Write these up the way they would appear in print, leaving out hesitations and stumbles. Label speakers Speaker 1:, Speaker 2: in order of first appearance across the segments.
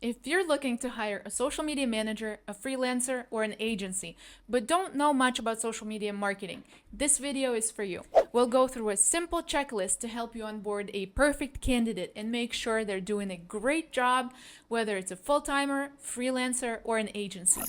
Speaker 1: If you're looking to hire a social media manager, a freelancer, or an agency, but don't know much about social media marketing, this video is for you. We'll go through a simple checklist to help you onboard a perfect candidate and make sure they're doing a great job, whether it's a full-timer, freelancer, or an agency.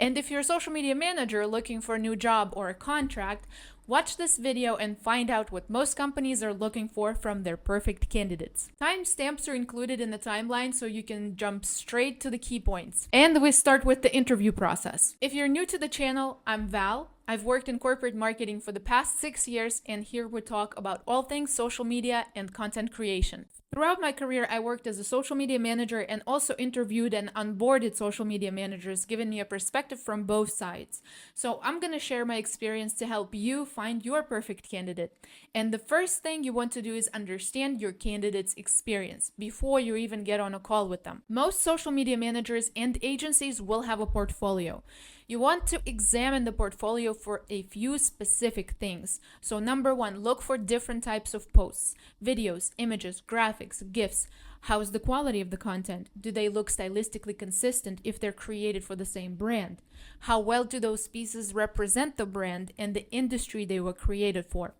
Speaker 1: And if you're a social media manager looking for a new job or a contract, watch this video and find out what most companies are looking for from their perfect candidates. Timestamps are included in the timeline so you can jump straight to the key points. And we start with the interview process. If you're new to the channel, I'm Val. I've worked in corporate marketing for the past 6 years, and here we talk about all things social media and content creation. Throughout my career, I worked as a social media manager and also interviewed and onboarded social media managers, giving me a perspective from both sides. So I'm going to share my experience to help you find your perfect candidate. And the first thing you want to do is understand your candidate's experience before you even get on a call with them. Most social media managers and agencies will have a portfolio. You want to examine the portfolio for a few specific things. So number one, look for different types of posts, videos, images, graphics, GIFs. How's the quality of the content? Do they look stylistically consistent if they're created for the same brand? How well do those pieces represent the brand and the industry they were created for?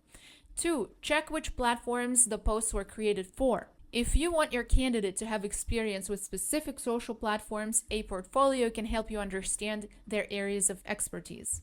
Speaker 1: 2, check which platforms the posts were created for. If you want your candidate to have experience with specific social platforms, a portfolio can help you understand their areas of expertise.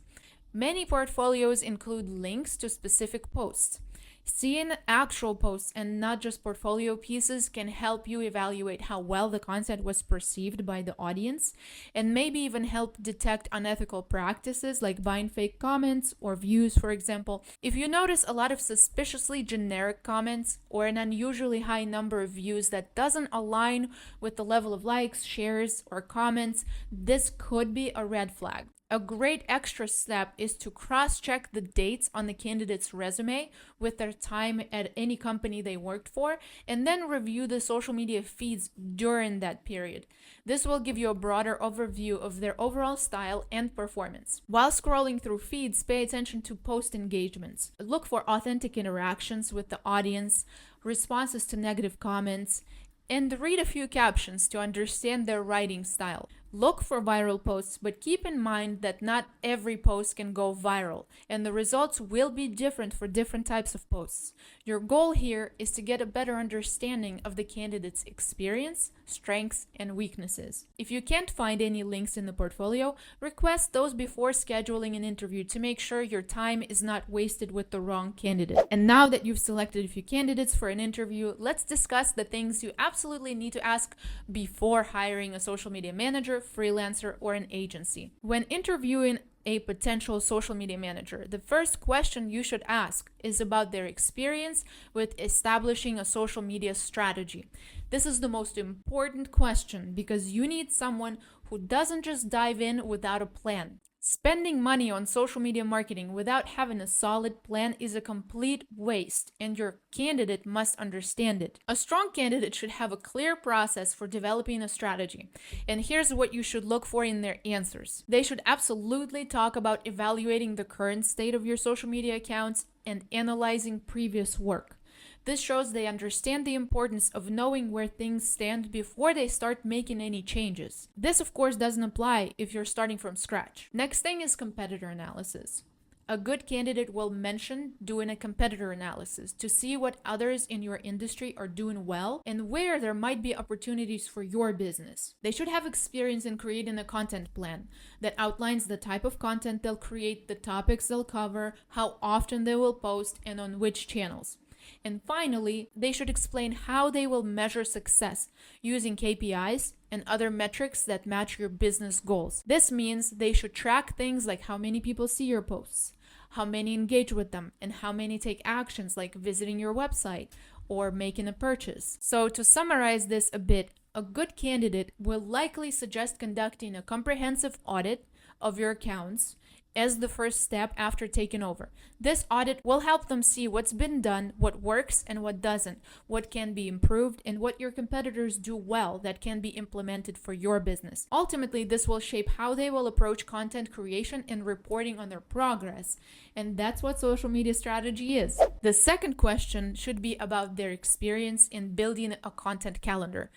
Speaker 1: Many portfolios include links to specific posts. Seeing actual posts and not just portfolio pieces can help you evaluate how well the content was perceived by the audience, and maybe even help detect unethical practices like buying fake comments or views, for example. If you notice a lot of suspiciously generic comments or an unusually high number of views that doesn't align with the level of likes, shares, or comments, this could be a red flag. A great extra step is to cross-check the dates on the candidate's resume with their time at any company they worked for, and then review the social media feeds during that period. This will give you a broader overview of their overall style and performance. While scrolling through feeds, pay attention to post engagements. Look for authentic interactions with the audience, responses to negative comments, and read a few captions to understand their writing style. Look for viral posts, but keep in mind that not every post can go viral, and the results will be different for different types of posts. Your goal here is to get a better understanding of the candidate's experience, strengths, and weaknesses. If you can't find any links in the portfolio, request those before scheduling an interview to make sure your time is not wasted with the wrong candidate. And now that you've selected a few candidates for an interview, let's discuss the things you absolutely need to ask before hiring a social media manager, freelancer, or an agency. When interviewing a potential social media manager, the first question you should ask is about their experience with establishing a social media strategy. This is the most important question because you need someone who doesn't just dive in without a plan. Spending money on social media marketing without having a solid plan is a complete waste, and your candidate must understand it. A strong candidate should have a clear process for developing a strategy, and here's what you should look for in their answers. They should absolutely talk about evaluating the current state of your social media accounts and analyzing previous work. This shows they understand the importance of knowing where things stand before they start making any changes. This, of course, doesn't apply if you're starting from scratch. Next thing is competitor analysis. A good candidate will mention doing a competitor analysis to see what others in your industry are doing well and where there might be opportunities for your business. They should have experience in creating a content plan that outlines the type of content they'll create, the topics they'll cover, how often they will post, and on which channels. And finally, they should explain how they will measure success using KPIs and other metrics that match your business goals. This means they should track things like how many people see your posts, how many engage with them, and how many take actions like visiting your website or making a purchase. So to summarize this a bit, a good candidate will likely suggest conducting a comprehensive audit of your accounts as the first step after taking over. This audit will help them see what's been done, what works and what doesn't, what can be improved, and what your competitors do well that can be implemented for your business. Ultimately, this will shape how they will approach content creation and reporting on their progress. And that's what social media strategy is. The second question should be about their experience in building a content calendar.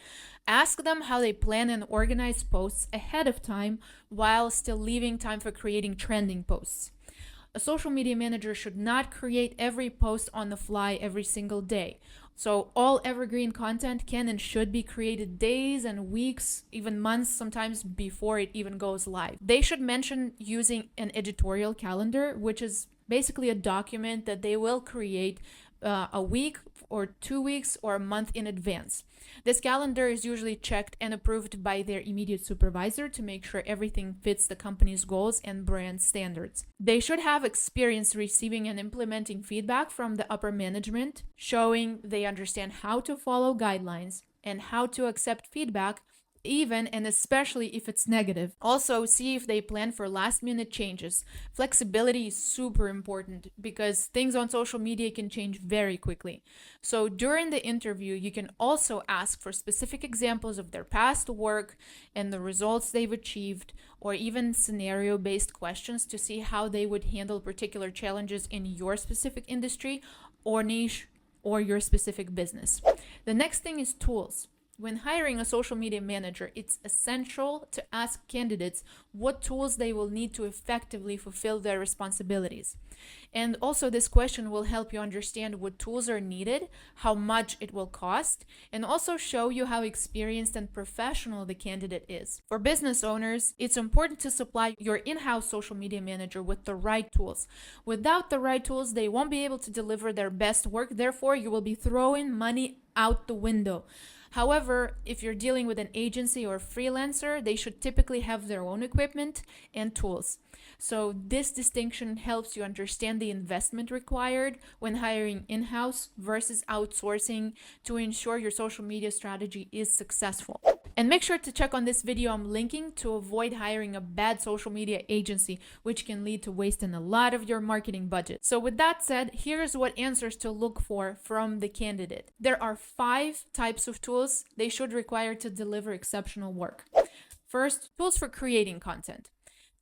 Speaker 1: Ask them how they plan and organize posts ahead of time while still leaving time for creating trending posts. A social media manager should not create every post on the fly every single day. So all evergreen content can and should be created days and weeks, even months, sometimes before it even goes live. They should mention using an editorial calendar, which is basically a document that they will create a week or 2 weeks or a month in advance. This calendar is usually checked and approved by their immediate supervisor to make sure everything fits the company's goals and brand standards. They should have experience receiving and implementing feedback from the upper management, showing they understand how to follow guidelines and how to accept feedback, even and especially if it's negative. Also, see if they plan for last minute changes. Flexibility is super important because things on social media can change very quickly. So during the interview, you can also ask for specific examples of their past work and the results they've achieved, or even scenario-based questions to see how they would handle particular challenges in your specific industry or niche or your specific business. The next thing is tools. When hiring a social media manager, it's essential to ask candidates what tools they will need to effectively fulfill their responsibilities. And also, this question will help you understand what tools are needed, how much it will cost, and also show you how experienced and professional the candidate is. For business owners, it's important to supply your in-house social media manager with the right tools. Without the right tools, they won't be able to deliver their best work. Therefore, you will be throwing money out the window. However, if you're dealing with an agency or freelancer, they should typically have their own equipment and tools. So this distinction helps you understand the investment required when hiring in-house versus outsourcing to ensure your social media strategy is successful. And make sure to check on this video I'm linking to avoid hiring a bad social media agency, which can lead to wasting a lot of your marketing budget. So with that said, here's what answers to look for from the candidate. There are 5 types of tools they should require to deliver exceptional work. First, tools for creating content.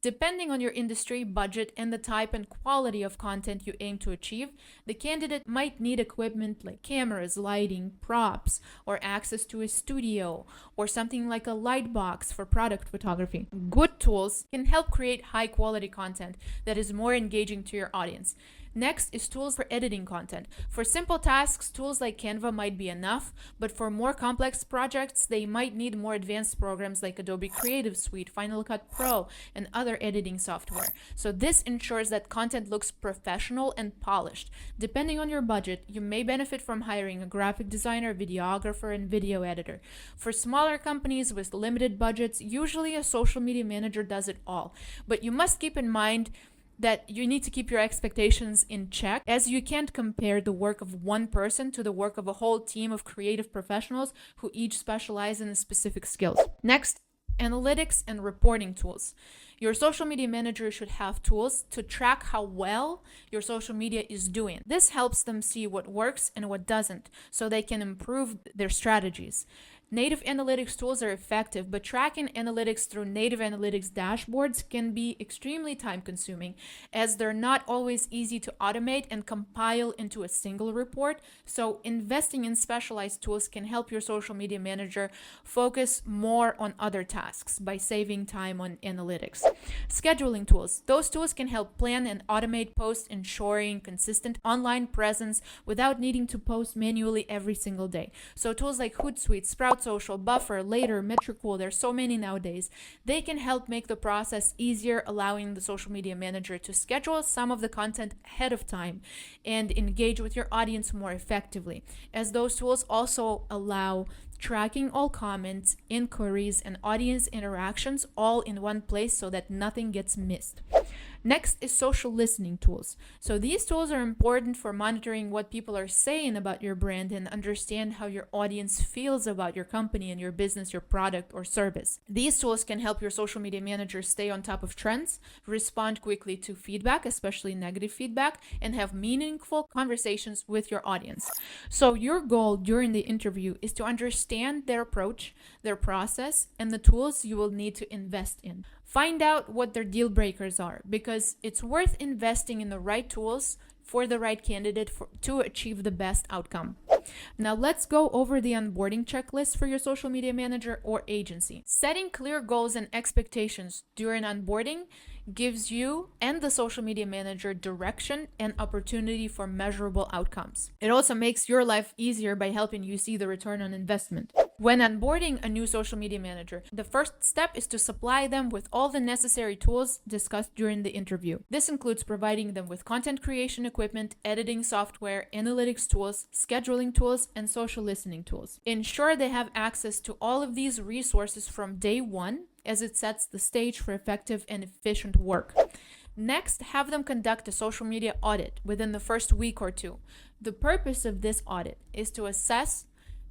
Speaker 1: Depending on your industry, budget, and the type and quality of content you aim to achieve, the candidate might need equipment like cameras, lighting, props, or access to a studio, or something like a light box for product photography. Good tools can help create high-quality content that is more engaging to your audience. Next is tools for editing content. For simple tasks, tools like Canva might be enough, but for more complex projects, they might need more advanced programs like Adobe Creative Suite, Final Cut Pro, and other editing software. So this ensures that content looks professional and polished. Depending on your budget, you may benefit from hiring a graphic designer, videographer, and video editor. For smaller companies with limited budgets, usually a social media manager does it all. But you must keep in mind that you need to keep your expectations in check, as you can't compare the work of one person to the work of a whole team of creative professionals who each specialize in specific skills. Next, analytics and reporting tools. Your social media manager should have tools to track how well your social media is doing. This helps them see what works and what doesn't, so they can improve their strategies. Native analytics tools are effective, but tracking analytics through native analytics dashboards can be extremely time-consuming, as they're not always easy to automate and compile into a single report. So investing in specialized tools can help your social media manager focus more on other tasks by saving time on analytics. Scheduling tools. Those tools can help plan and automate posts, ensuring consistent online presence without needing to post manually every single day. So tools like Hootsuite, Sprout Social, Buffer, Later, Metricool, there's so many nowadays. They can help make the process easier, allowing the social media manager to schedule some of the content ahead of time and engage with your audience more effectively, as those tools also allow tracking all comments, inquiries, and audience interactions all in one place so that nothing gets missed. Next is social listening tools. So these tools are important for monitoring what people are saying about your brand and understand how your audience feels about your company and your business, your product, or service. These tools can help your social media manager stay on top of trends, respond quickly to feedback, especially negative feedback, and have meaningful conversations with your audience. So your goal during the interview is to understand their approach, their process, and the tools you will need to invest in. Find out what their deal breakers are, because it's worth investing in the right tools for the right candidate to achieve the best outcome. Now let's go over the onboarding checklist for your social media manager or agency. Setting clear goals and expectations during onboarding gives you and the social media manager direction and opportunity for measurable outcomes. It also makes your life easier by helping you see the return on investment. When onboarding a new social media manager, the first step is to supply them with all the necessary tools discussed during the interview. This includes providing them with content creation equipment, editing software, analytics tools, scheduling tools, and social listening tools. Ensure they have access to all of these resources from day one, as it sets the stage for effective and efficient work. Next, have them conduct a social media audit within the first week or two. The purpose of this audit is to assess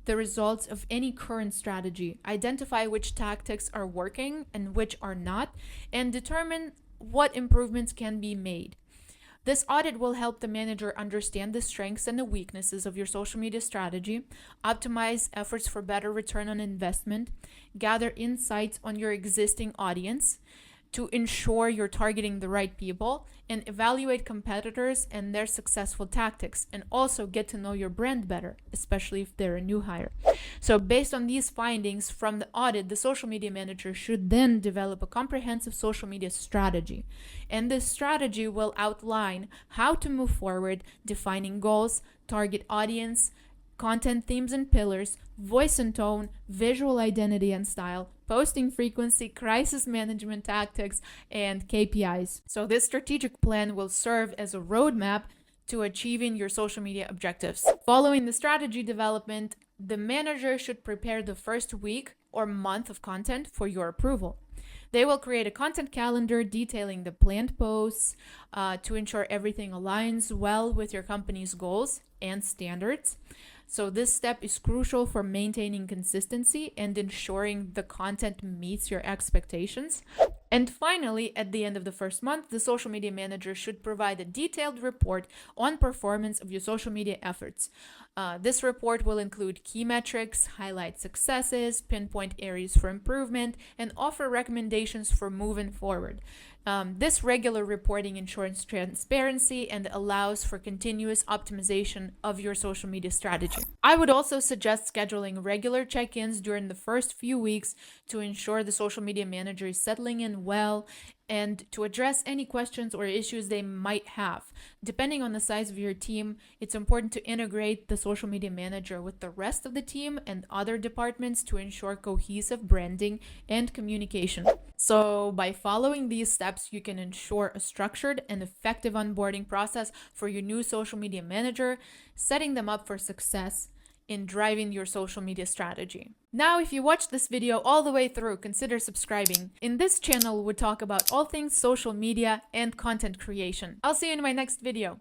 Speaker 1: the results of any current strategy, identify which tactics are working and which are not, and determine what improvements can be made. This audit will help the manager understand the strengths and the weaknesses of your social media strategy, optimize efforts for better return on investment, gather insights on your existing audience to ensure you're targeting the right people, and evaluate competitors and their successful tactics, and also get to know your brand better, especially if they're a new hire. So based on these findings from the audit, the social media manager should then develop a comprehensive social media strategy. And this strategy will outline how to move forward, defining goals, target audience, content themes and pillars, voice and tone, visual identity and style, posting frequency, crisis management tactics, and KPIs. So this strategic plan will serve as a roadmap to achieving your social media objectives. Following the strategy development, the manager should prepare the first week or month of content for your approval. They will create a content calendar detailing the planned posts to ensure everything aligns well with your company's goals and standards. So this step is crucial for maintaining consistency and ensuring the content meets your expectations. And finally, at the end of the first month, the social media manager should provide a detailed report on performance of your social media efforts. This report will include key metrics, highlight successes, pinpoint areas for improvement, and offer recommendations for moving forward. This regular reporting ensures transparency and allows for continuous optimization of your social media strategy. I would also suggest scheduling regular check-ins during the first few weeks to ensure the social media manager is settling in well and to address any questions or issues they might have. Depending on the size of your team, it's important to integrate the social media manager with the rest of the team and other departments to ensure cohesive branding and communication. So by following these steps, you can ensure a structured and effective onboarding process for your new social media manager, setting them up for success in driving your social media strategy. Now, if you watched this video all the way through, consider subscribing. In this channel, we talk about all things social media and content creation. I'll see you in my next video.